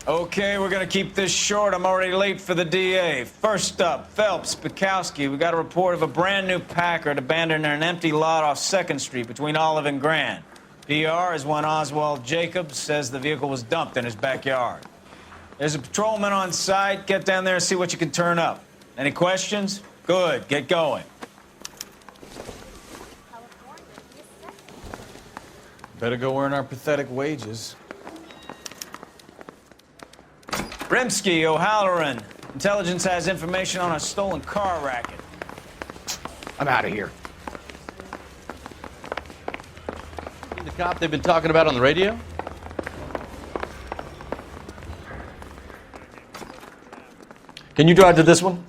Okay, we're gonna keep this short. I'm already late for the DA. First up, Phelps, Bukowski. We got a report of a brand new Packard abandoned in an empty lot off 2nd Street between Olive and Grand. PR is one Oswald Jacobs says the vehicle was dumped in his backyard. There's a patrolman on site. Get down there and see what you can turn up. Any questions? Good, get going. Better go earn our pathetic wages. Rimsky, O'Halloran. Intelligence has information on a stolen car racket. I'm out of here. The cop they've been talking about on the radio? Can you drive to this one?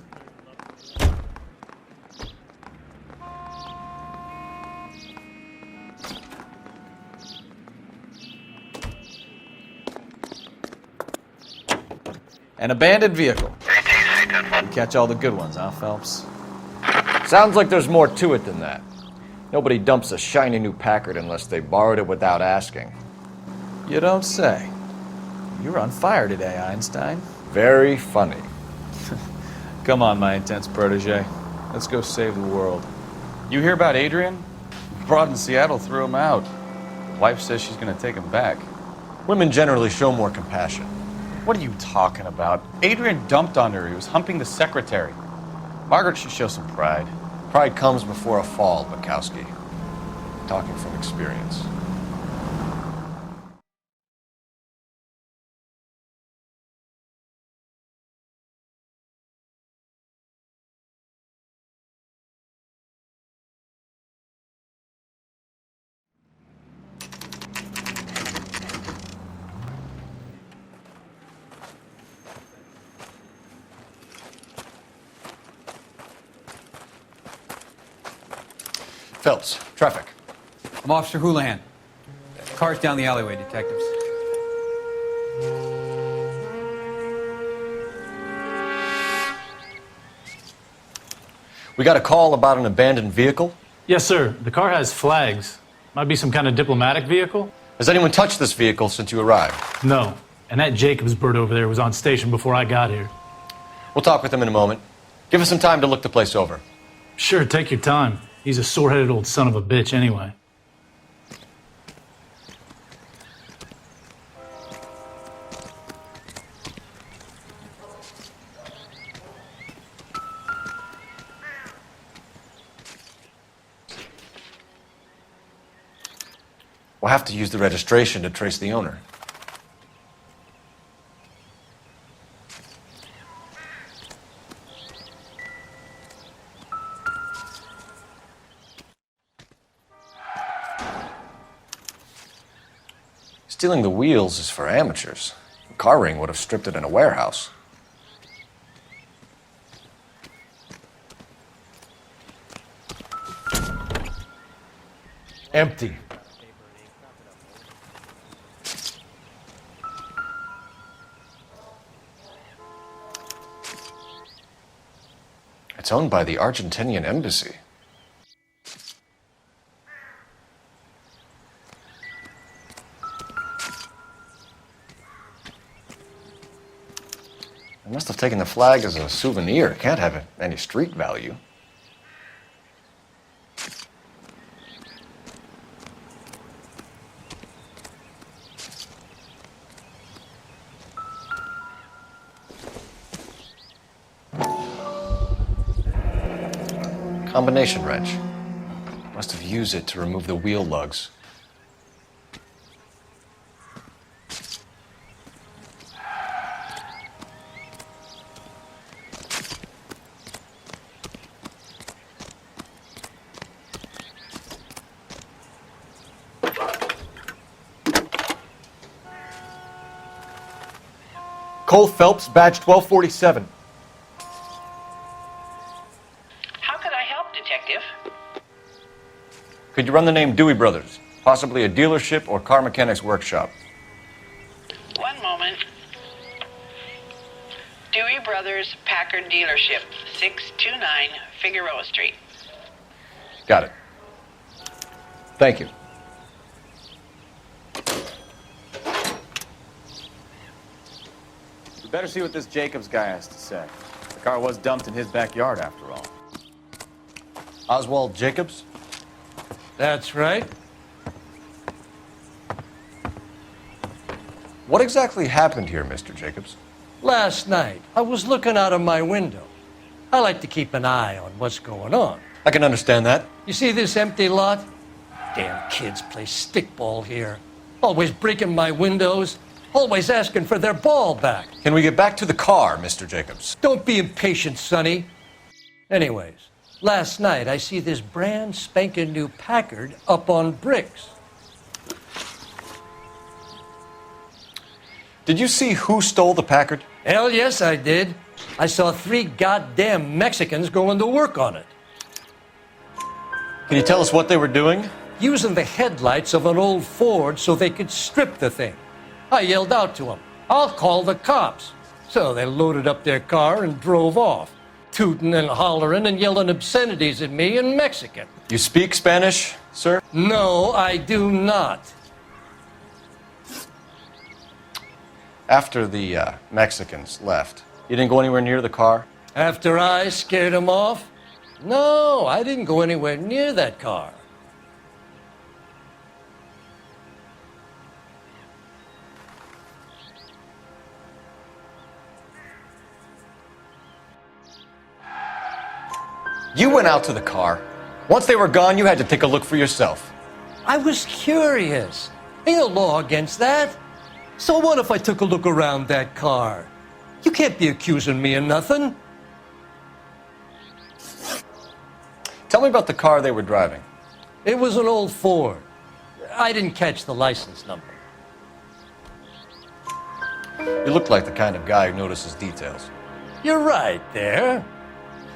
An abandoned vehicle. You catch all the good ones, huh, Phelps? Sounds like there's more to it than that. Nobody dumps a shiny new Packard unless they borrowed it without asking. You don't say. You're on fire today, Einstein. Very funny. Come on, my intense protege. Let's go save the world. You hear about Adrian? Broad in Seattle threw him out. Wife says she's gonna take him back. Women generally show more compassion. What are you talking about? Adrian dumped on her. He was humping the secretary. Margaret should show some pride. Pride comes before a fall, Bukowski. Talking from experience. Phelps, traffic. I'm Officer Houlihan. Car's down the alleyway, detectives. We got a call about an abandoned vehicle. Yes, sir. The car has flags. Might be some kind of diplomatic vehicle? Has anyone touched this vehicle since you arrived? No. And that Jacobs bird over there was on station before I got here. We'll talk with him in a moment. Give us some time to look the place over. Sure, take your time. He's a sore-headed old son of a bitch anyway. We'll have to use the registration to trace the owner. Stealing the wheels is for amateurs. The car ring would have stripped it in a warehouse. Empty. It's owned by the Argentinian embassy. They must have taken the flag as a souvenir. It can't have any street value. Combination wrench. Must have used it to remove the wheel lugs. Cole Phelps, badge 1247. How could I help, Detective? Could you run the name Dewey Brothers? Possibly a dealership or car mechanics workshop. One moment. Dewey Brothers Packard Dealership, 629 Figueroa Street. Got it. Thank you. We better see what this Jacobs guy has to say. The car was dumped in his backyard, after all. Oswald Jacobs? That's right. What exactly happened here, Mr. Jacobs? Last night, I was looking out of my window. I like to keep an eye on what's going on. I can understand that. You see this empty lot? Damn kids play stickball here. Always breaking my windows. Always asking for their ball back. Can we get back to the car, Mr. Jacobs? Don't be impatient, Sonny. Anyways, last night I see this brand spanking new Packard up on bricks. Did you see who stole the Packard? Hell yes, I did. I saw 3 goddamn Mexicans going to work on it. Can you tell us what they were doing? Using the headlights of an old Ford so they could strip the thing. I yelled out to them, "I'll call the cops." So they loaded up their car and drove off, tooting and hollering and yelling obscenities at me in Mexican. You speak Spanish, sir? No, I do not. After the Mexicans left, you didn't go anywhere near the car? After I scared them off? No, I didn't go anywhere near that car. You went out to the car. Once they were gone, you had to take a look for yourself. I was curious. Ain't no law against that. So what if I took a look around that car? You can't be accusing me of nothing. Tell me about the car they were driving. It was an old Ford. I didn't catch the license number. You look like the kind of guy who notices details. You're right there.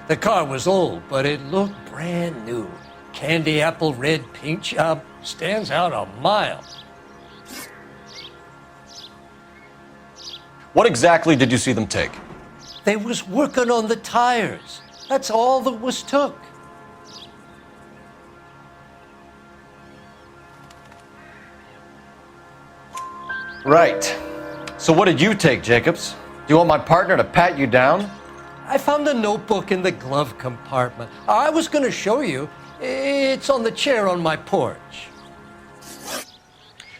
The car was old, but it looked brand new. Candy apple red paint job stands out a mile. What exactly did you see them take? They was working on the tires. That's all that was took. Right. So what did you take, Jacobs? Do you want my partner to pat you down? I found a notebook in the glove compartment. I was going to show you. It's on the chair on my porch.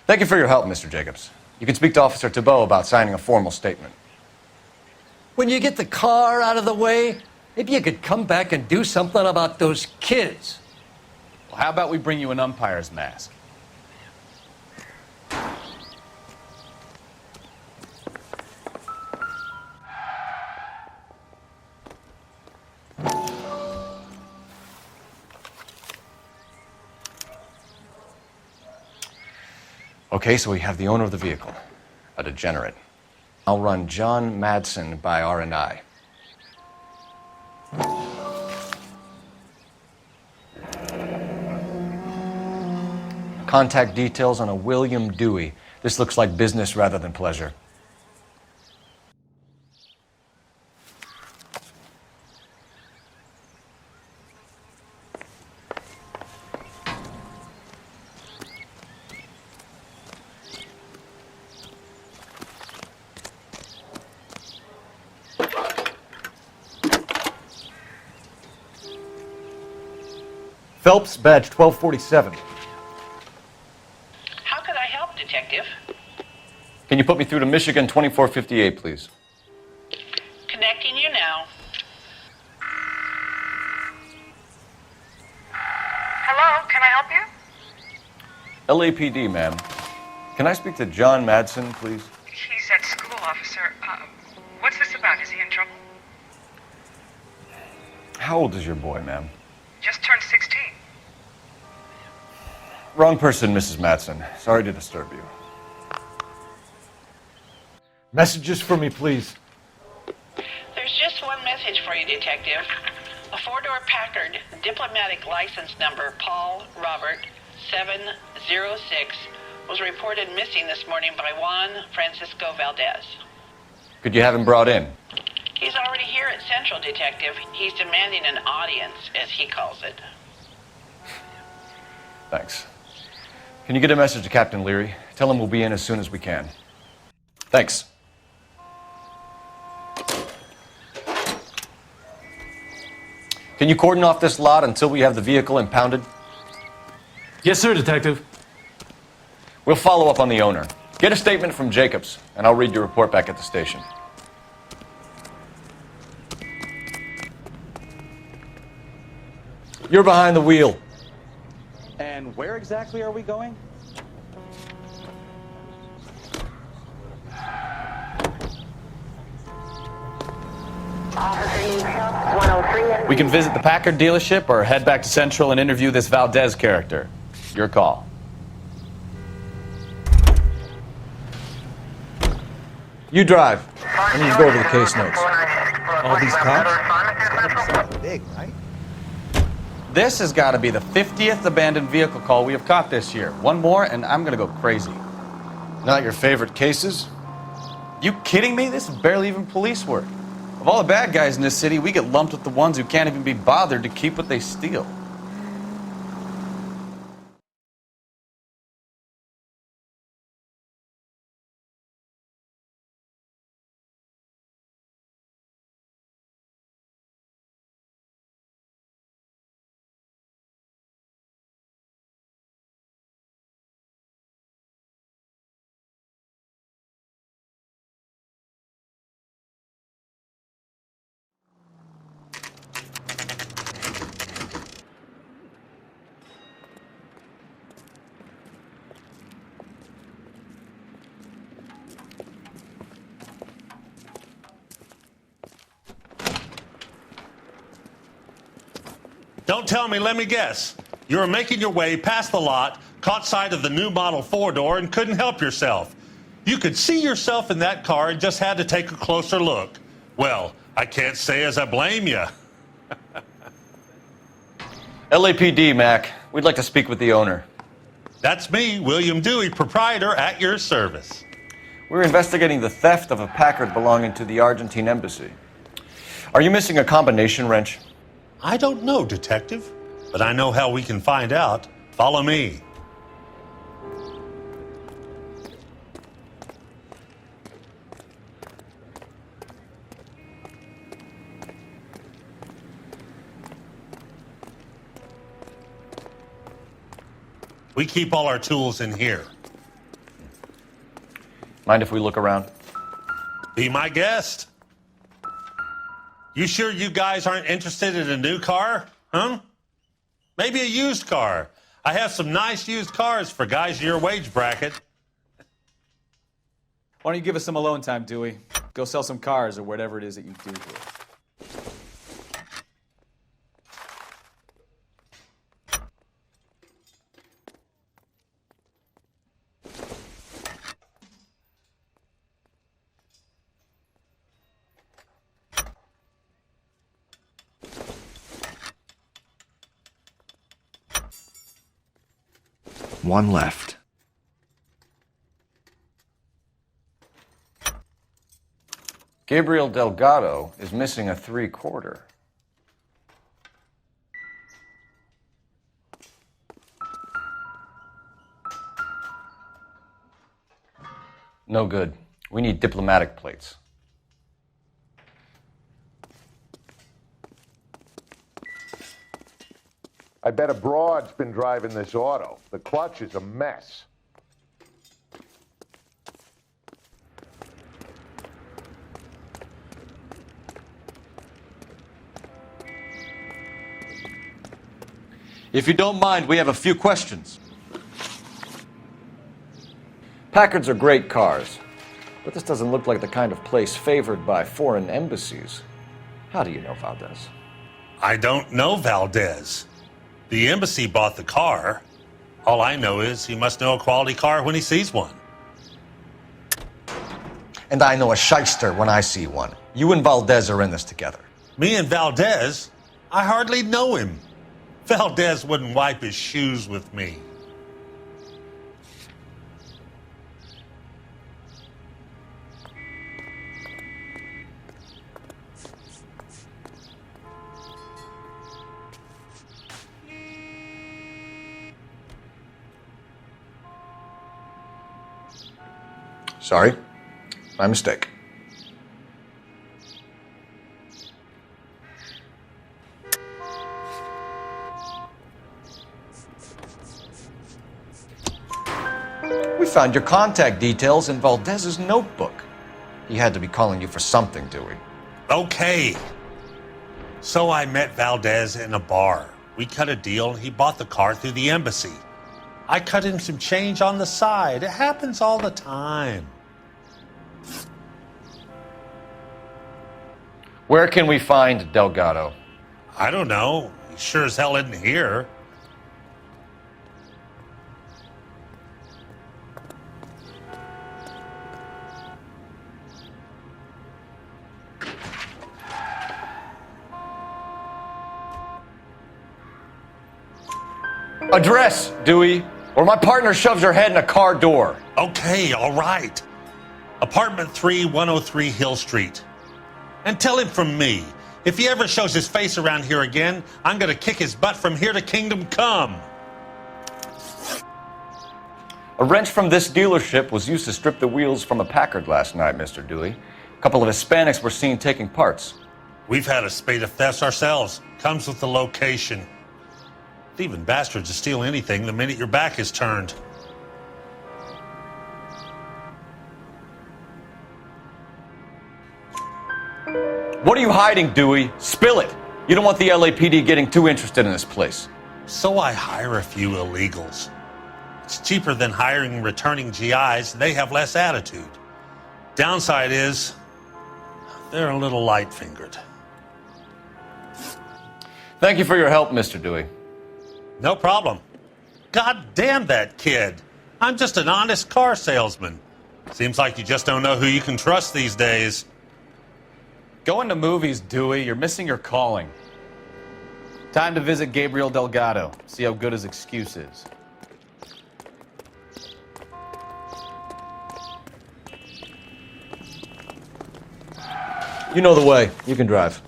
Thank you for your help, Mr. Jacobs. You can speak to Officer Thibault about signing a formal statement. When you get the car out of the way, maybe you could come back and do something about those kids. Well, how about we bring you an umpire's mask? Okay, so we have the owner of the vehicle, a degenerate. I'll run John Madsen by R&I. Contact details on a William Dewey. This looks like business rather than pleasure. Phelps, badge 1247. How could I help, Detective? Can you put me through to Michigan 2458, please? Connecting you now. Hello, can I help you? LAPD, ma'am. Can I speak to John Madsen, please? He's at school, officer. What's this about? Is he in trouble? How old is your boy, ma'am? Just turned 16. Wrong person, Mrs. Madsen. Sorry to disturb you. Messages for me, please. There's just one message for you, Detective. A 4-door Packard, diplomatic license number Paul Robert 706, was reported missing this morning by Juan Francisco Valdez. Could you have him brought in? He's already here at Central, Detective. He's demanding an audience, as he calls it. Thanks. Can you get a message to Captain Leary? Tell him we'll be in as soon as we can. Thanks. Can you cordon off this lot until we have the vehicle impounded? Yes, sir, Detective. We'll follow up on the owner. Get a statement from Jacobs, and I'll read your report back at the station. You're behind the wheel. And where exactly are we going? We can visit the Packard dealership or head back to Central and interview this Valdez character. Your call. You drive. I need to go over the case notes. All these cops? Big, right? This has got to be the 50th abandoned vehicle call we have caught this year. One more and I'm going to go crazy. Not your favorite cases? You kidding me? This is barely even police work. Of all the bad guys in this city, we get lumped with the ones who can't even be bothered to keep what they steal. Don't tell me, let me guess. You were making your way past the lot, caught sight of the new model four-door, and couldn't help yourself. You could see yourself in that car and just had to take a closer look. Well, I can't say as I blame you. LAPD, Mac. We'd like to speak with the owner. That's me, William Dewey, proprietor, at your service. We're investigating the theft of a Packard belonging to the Argentine embassy. Are you missing a combination wrench? I don't know, Detective, but I know how we can find out. Follow me. We keep all our tools in here. Mind if we look around? Be my guest. You sure you guys aren't interested in a new car? Huh? Maybe a used car. I have some nice used cars for guys in your wage bracket. Why don't you give us some alone time, Dewey? Go sell some cars or whatever it is that you do here. One left. Gabriel Delgado is missing a 3/4. No good. We need diplomatic plates. I bet a broad's been driving this auto. The clutch is a mess. If you don't mind, we have a few questions. Packards are great cars, but this doesn't look like the kind of place favored by foreign embassies. How do you know Valdez? I don't know Valdez. The embassy bought the car. All I know is he must know a quality car when he sees one. And I know a shyster when I see one. You and Valdez are in this together. Me and Valdez? I hardly know him. Valdez wouldn't wipe his shoes with me. Sorry, my mistake. found your contact details in Valdez's notebook. He had to be calling you for something, Dewey. Okay. So I met Valdez in a bar. We cut a deal, and he bought the car through the embassy. I cut him some change on the side. It happens all the time. Where can we find Delgado? I don't know. He sure as hell isn't here. Address, Dewey, or my partner shoves her head in a car door. Okay, all right. Apartment 3, 103 Hill Street. And tell him from me, if he ever shows his face around here again, I'm going to kick his butt from here to Kingdom Come. A wrench from this dealership was used to strip the wheels from a Packard last night, Mr. Dewey. A couple of Hispanics were seen taking parts. We've had a spate of thefts ourselves. Comes with the location. Thieving bastards to steal anything the minute your back is turned. What are you hiding, Dewey? Spill it. You don't want the LAPD getting too interested in this place. So I hire a few illegals. It's cheaper than hiring returning GIs. They have less attitude. Downside is, they're a little light-fingered. Thank you for your help, Mr. Dewey. No problem. God damn that kid. I'm just an honest car salesman. Seems like you just don't know who you can trust these days. Going to movies, Dewey. You're missing your calling. Time to visit Gabriel Delgado. See how good his excuse is. You know the way. You can drive.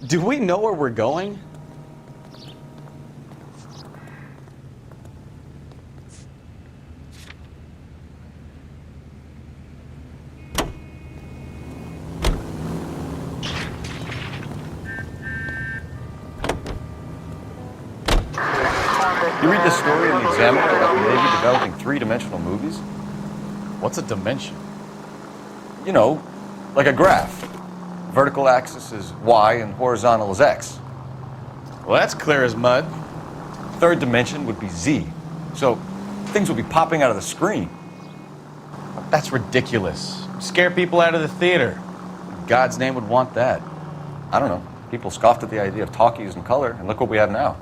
Do we know where we're going? You read the story in the Examiner about the Navy developing three-dimensional movies? What's a dimension? You know, like a graph. Vertical axis is Y and horizontal is X. Well, that's clear as mud. Third dimension would be Z. So things would be popping out of the screen. That's ridiculous. Scare people out of the theater. God's name would want that. I don't know. People scoffed at the idea of talkies in color, and look what we have now.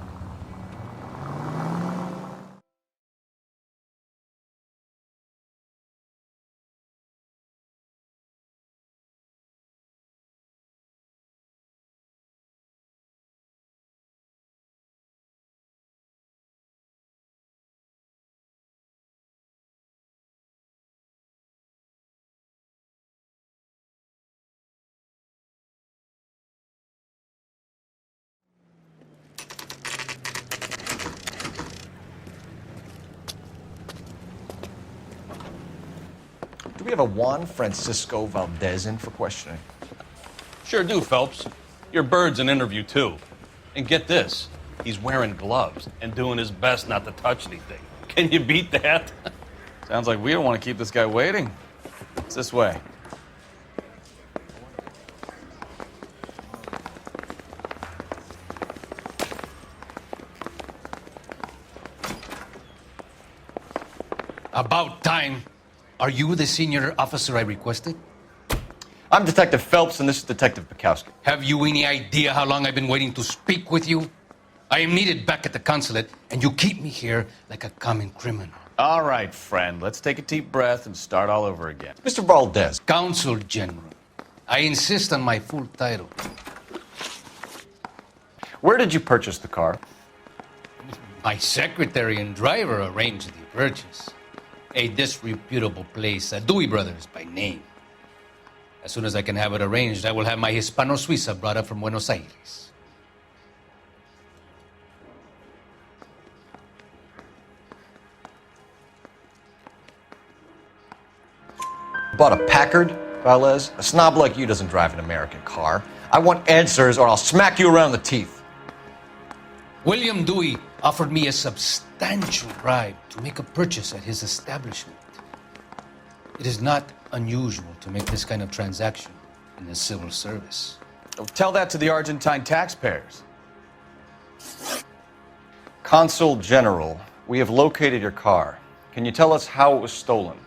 Do we have a Juan Francisco Valdez in for questioning? Sure do, Phelps. Your bird's an interview, too. And get this, he's wearing gloves and doing his best not to touch anything. Can you beat that? Sounds like we don't want to keep this guy waiting. It's this way. About time. Are you the senior officer I requested? I'm Detective Phelps, and this is Detective Bukowski. Have you any idea how long I've been waiting to speak with you? I am needed back at the consulate, and you keep me here like a common criminal. All right, friend. Let's take a deep breath and start all over again. Mr. Valdez. Consul General. I insist on my full title. Where did you purchase the car? My secretary and driver arranged the purchase. A disreputable place, Dewey Brothers by name. As soon as I can have it arranged, I will have my Hispano Suiza brought up from Buenos Aires. Bought a Packard, Valdez? A snob like you doesn't drive an American car. I want answers or I'll smack you around the teeth. William Dewey offered me a substantial bribe to make a purchase at his establishment. It is not unusual to make this kind of transaction in the civil service. Tell that to the Argentine taxpayers. Consul General, we have located your car. Can you tell us how it was stolen?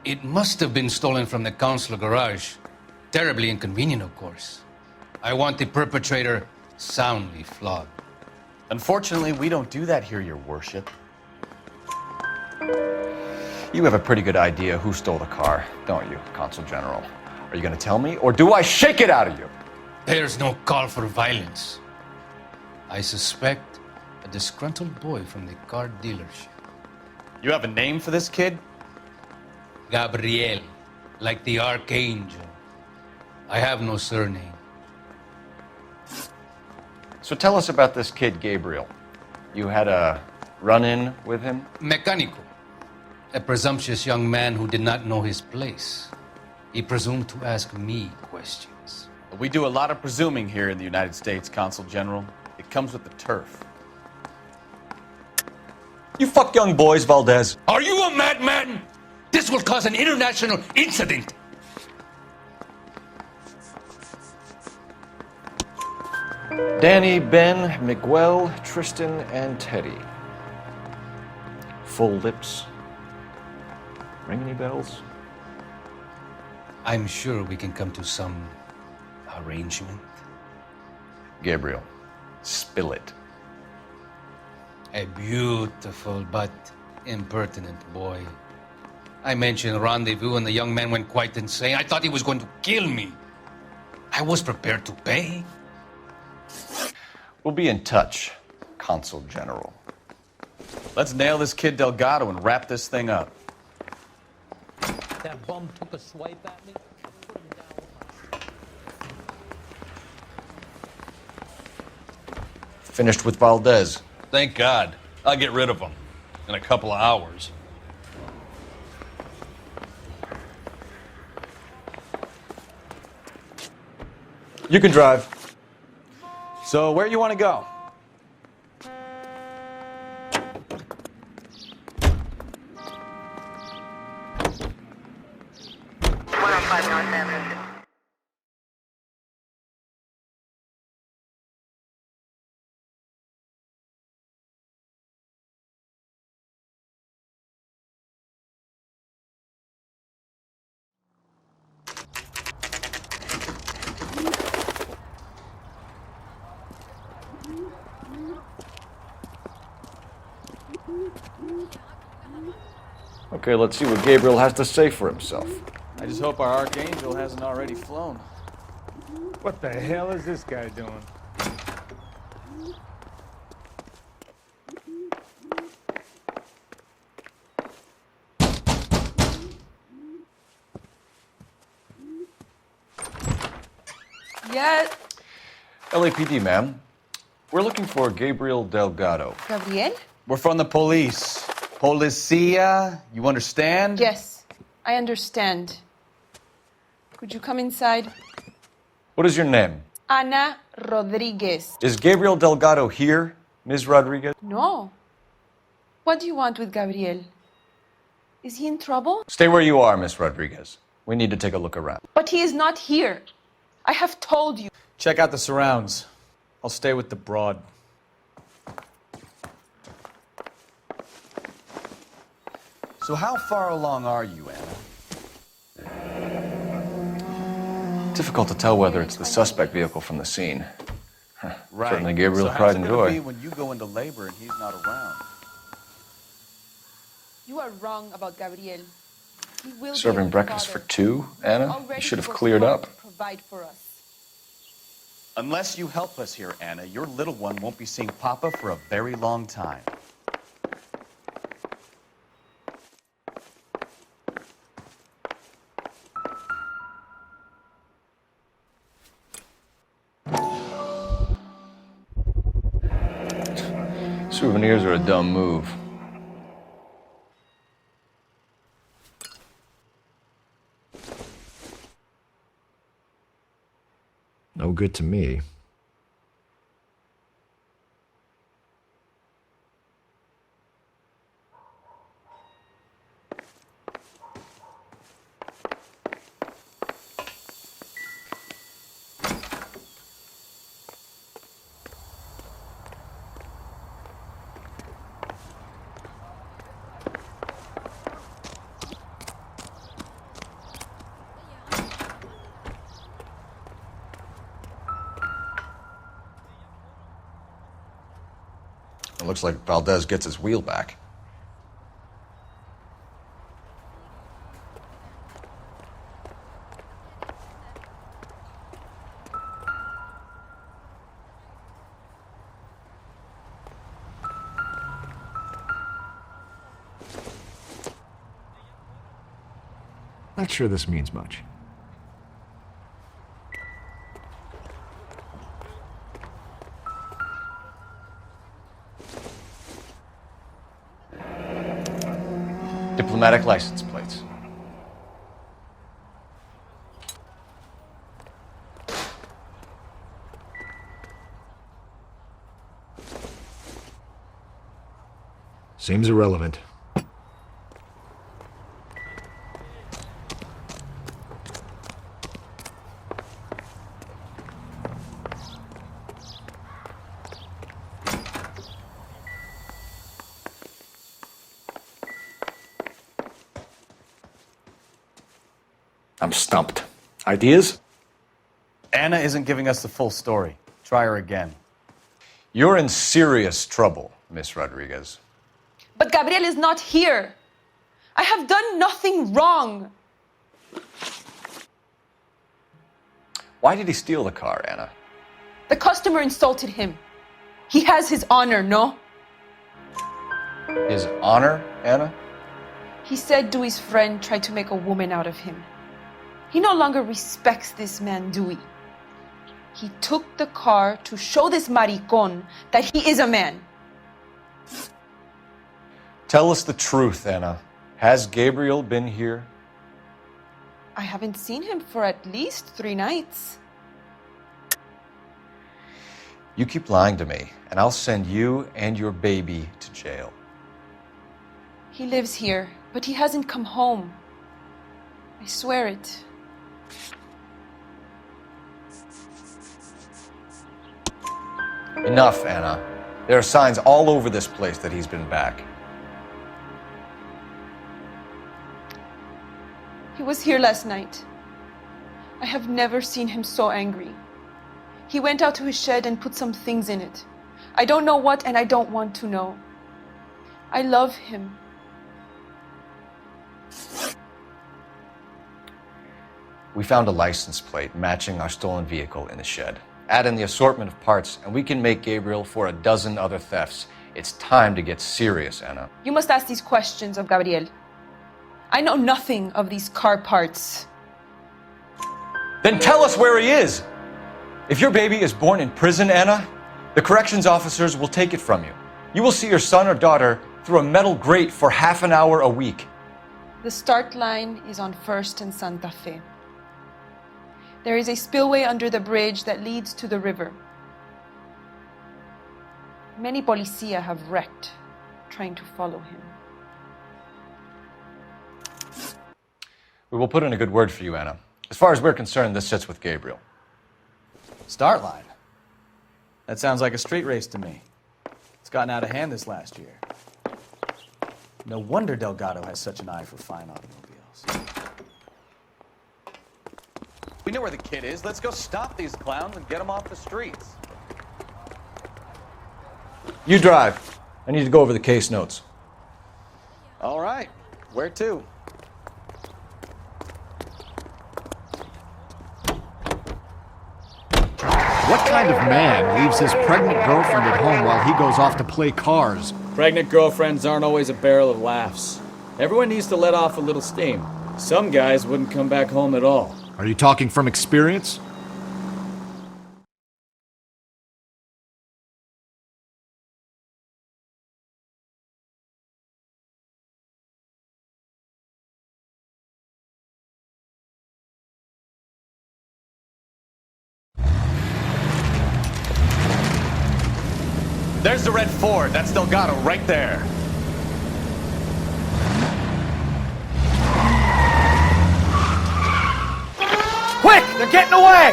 It must have been stolen from the consular garage. Terribly inconvenient, of course. I want the perpetrator soundly flogged. Unfortunately, we don't do that here, Your Worship. You have a pretty good idea who stole the car, don't you, Consul General? Are you going to tell me, or do I shake it out of you? There's no call for violence. I suspect a disgruntled boy from the car dealership. You have a name for this kid? Gabriel, like the archangel. I have no surname. So tell us about this kid, Gabriel. You had a run-in with him? Mecánico. A presumptuous young man who did not know his place. He presumed to ask me questions. We do a lot of presuming here in the United States, Consul General. It comes with the turf. You fuck young boys, Valdez. Are you a madman? This will cause an international incident. Danny, Ben, Miguel, Tristan, and Teddy. Full lips. Ring any bells? I'm sure we can come to some arrangement. Gabriel, spill it. A beautiful but impertinent boy. I mentioned rendezvous and the young man went quite insane. I thought he was going to kill me. I was prepared to pay. We'll be in touch, Consul General. Let's nail this kid Delgado and wrap this thing up. That bum took a swipe at me. Finished with Valdez. Thank God. I'll get rid of him in a couple of hours. You can drive. So where you want to go? Okay, let's see what Gabriel has to say for himself. I just hope our archangel hasn't already flown. What the hell is this guy doing? Yes. LAPD, ma'am. We're looking for Gabriel Delgado. Gabriel? We're from the police. Policia, you understand? Yes, I understand. Could you come inside? What is your name? Ana Rodriguez. Is Gabriel Delgado here, Ms. Rodriguez? No. What do you want with Gabriel? Is he in trouble? Stay where you are, Ms. Rodriguez. We need to take a look around. But he is not here. I have told you. Check out the surrounds. I'll stay with the broad. So how far along are you, Anna? Difficult to tell whether it's the suspect vehicle from the scene. Right. Certainly Gabriel's so pride how's and it gonna joy. be when you go into labor and he's not around? You are wrong about Gabriel. He will be Serving a breakfast father. for two, Anna? Already You should have worked cleared hard up. to provide for us. Unless you help us here, Anna, your little one won't be seeing Papa for a very long time. Souvenirs are a dumb move. No good to me. Looks like Valdez gets his wheel back. Not sure this means much. Diplomatic license plates. Seems irrelevant. I'm stumped. Ideas? Anna isn't giving us the full story. Try her again. You're in serious trouble, Miss Rodriguez. But Gabriel is not here. I have done nothing wrong. Why did he steal the car, Anna? The customer insulted him. He has his honor, no? His honor, Anna? He said Dewey's friend tried to make a woman out of him. He no longer respects this man, Dewey. He took the car to show this maricon that he is a man. Tell us the truth, Anna. Has Gabriel been here? I haven't seen him for at least 3 nights. You keep lying to me, and I'll send you and your baby to jail. He lives here, but he hasn't come home. I swear it. Enough, Anna. There are signs all over this place that he's been back. He was here last night. I have never seen him so angry. He went out to his shed and put some things in it. I don't know what, and I don't want to know. I love him. We found a license plate matching our stolen vehicle in the shed. Add in the assortment of parts, and we can make Gabriel for a dozen other thefts. It's time to get serious, Anna. You must ask these questions of Gabriel. I know nothing of these car parts. Then tell us where he is! If your baby is born in prison, Anna, the corrections officers will take it from you. You will see your son or daughter through a metal grate for half an hour a week. The start line is on 1st and Santa Fe. There is a spillway under the bridge that leads to the river. Many policia have wrecked trying to follow him. We will put in a good word for you, Anna. As far as we're concerned, this sits with Gabriel. Start line? That sounds like a street race to me. It's gotten out of hand this last year. No wonder Delgado has such an eye for fine automobiles. We know where the kid is. Let's go stop these clowns and get them off the streets. You drive. I need to go over the case notes. All right. Where to? What kind of man leaves his pregnant girlfriend at home while he goes off to play cars? Pregnant girlfriends aren't always a barrel of laughs. Everyone needs to let off a little steam. Some guys wouldn't come back home at all. Are you talking from experience? There's the red Ford. That's Delgado right there. Quick! They're getting away!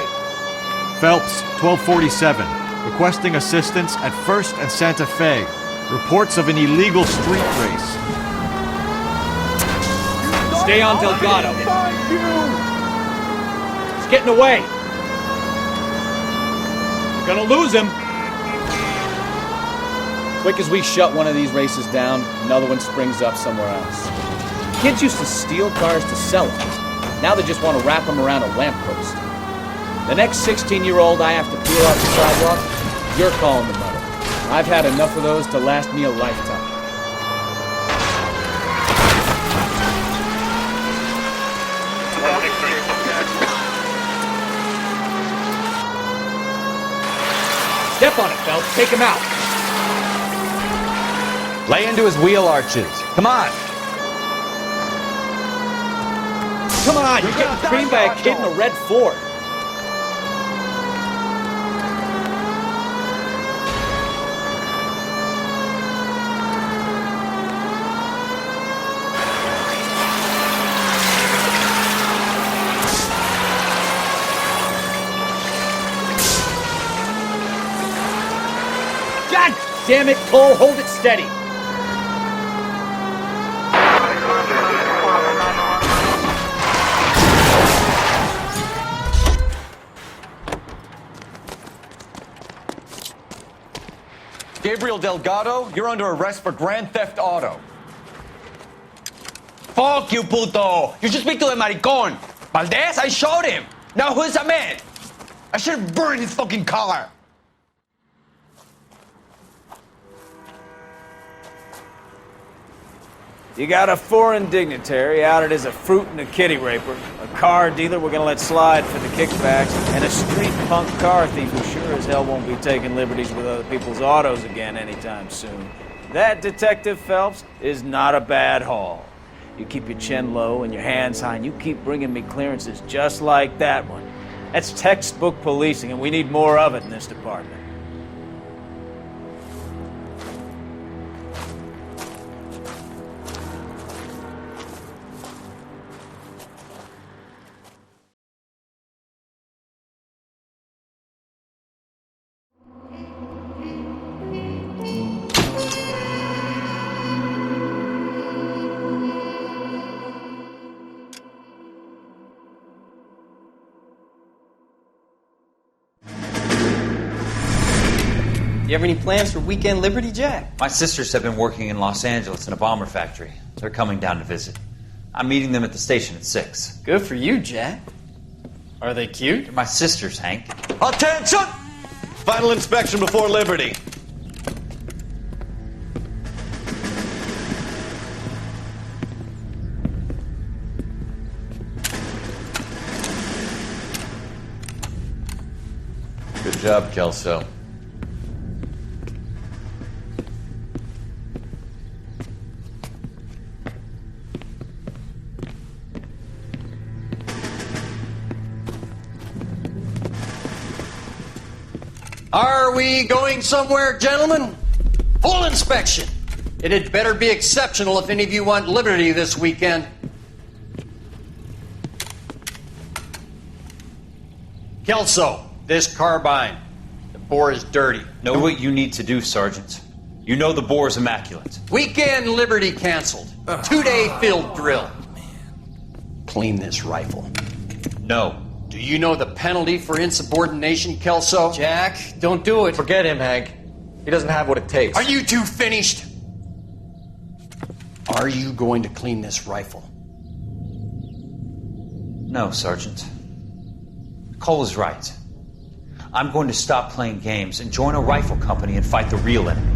Phelps, 1247. Requesting assistance at 1st and Santa Fe. Reports of an illegal street race. Stay on Delgado. He's getting away. You're gonna lose him. Quick as we shut one of these races down, another one springs up somewhere else. Kids used to steal cars to sell them. Now they just want to wrap them around a lamppost. The next 16-year-old I have to peel off the sidewalk, you're calling the mother. I've had enough of those to last me a lifetime. Step on it, Phelps. Take him out. Lay into his wheel arches. Come on. Come on, you're getting creamed by a kid in a red Ford. God damn it, Cole, hold it steady. Gabriel Delgado, you're under arrest for grand theft auto. Fuck you, puto. You should speak to the maricón. Valdez, I showed him. Now who's a man? I should have burned his fucking car. You got a foreign dignitary outed as a fruit and a kitty raper, a car dealer we're gonna let slide for the kickbacks, and a street punk car thief who sure as hell won't be taking liberties with other people's autos again anytime soon. That, Detective Phelps, is not a bad haul. You keep your chin low and your hands high, and you keep bringing me clearances just like that one. That's textbook policing, and we need more of it in this department. You have any plans for weekend Liberty, Jack? My sisters have been working in Los Angeles in a bomber factory. They're coming down to visit. I'm meeting them at the station at 6. Good for you, Jack. Are they cute? They're my sisters, Hank. Attention! Final inspection before Liberty. Good job, Kelso. Are we going somewhere, gentlemen? Full inspection. It had better be exceptional if any of you want liberty this weekend. Kelso, this carbine. The bore is dirty. Know what you need to do, Sergeant. You know the bore is immaculate. Weekend liberty canceled. 2-day field drill. Clean this rifle. No. Do you know the penalty for insubordination, Kelso? Jack, don't do it. Forget him, Hank. He doesn't have what it takes. Are you two finished? Are you going to clean this rifle? No, Sergeant. Cole is right. I'm going to stop playing games and join a rifle company and fight the real enemy.